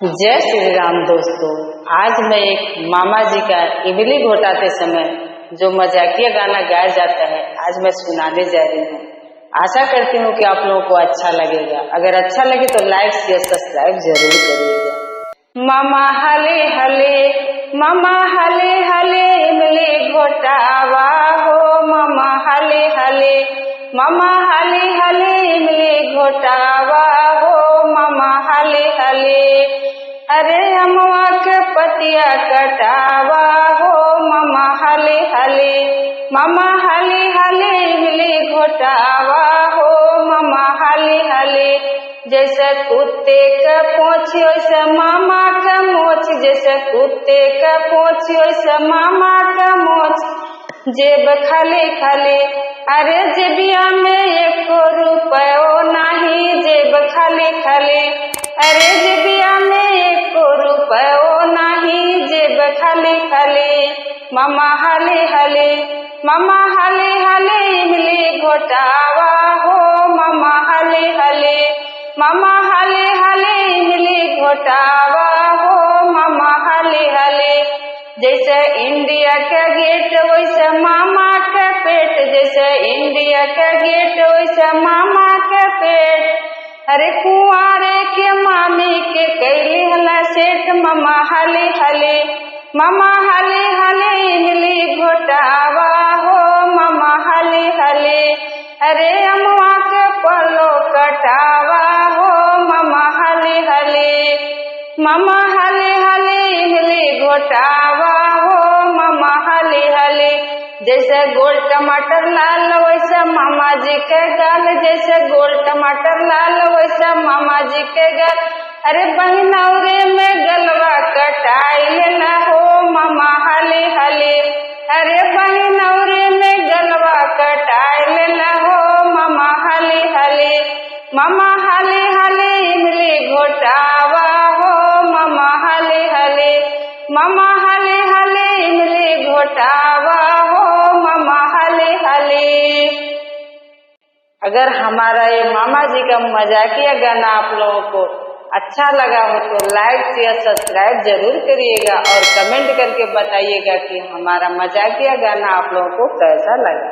जय श्री राम दोस्तों। आज मैं एक मामा जी का इमली घोटाते समय जो मजाकिया गाना गाया जाता है आज मैं सुनाने जा रही हूँ। आशा करती हूँ कि आप लोगों को अच्छा लगेगा। अगर अच्छा लगे तो लाइक शेयर सब्सक्राइब जरूर करिएगा। मामा हले हले इमली घोटावा हो, मामा हले हले इमली घोटावा हो, मामा हले हले। अरे अमवा के पतिया कटावा हो, मामा हले हले इमली घोटावा हो, मामा हले हले। जैसे कुत्ते का पोछ वैसे मामा का मोछ, जैसे कुत्ते का पोछ वैसे मामा का मोछ। जेब खाली खाली, अरे जेबिया में 1 रुपयो नहीं, जेब खाली खाली, अरे जेबिया में 1 रुपयो नहीं, जेब खाली खाली। मामा हले हले इमली घोटावा हो, मामा हले हले इमली घोटावा हो, मामा हले हले। जैसे इंडिया का गेट वैसे मामा का पेट, जैसे इंडिया का गेट वैसे मामा का पेट। अरे कुंवारे के मामी के कैली हला सेठ, मामा हले हले इमली घोटावा हो, मामा हले हले। अरे अमवा के पलो कटावा हो, मामा हले हले इमली घोटावा हो, मामा हले हले। जैसे गोल टमाटर लाल वैसे मामा जी के गाल, जैसे गोल टमाटर लाल वैसे मामा जी के गाल। अरे बहिनौरे में गलवा कटाई लेना हो, मामा हले हले। अरे बहिनौरे में गलवा कटाई लेना हो, मामा हले हले इमली घोटावा हो, मामा हले हले इमली घोटावा हो, मामा हले हले। अगर हमारा ये मामा जी का मजाकिया गाना आप लोगों को अच्छा लगा हो तो लाइक शेयर सब्सक्राइब जरूर करिएगा और कमेंट करके बताइएगा कि हमारा मजाकिया गाना आप लोगों को कैसा लगा।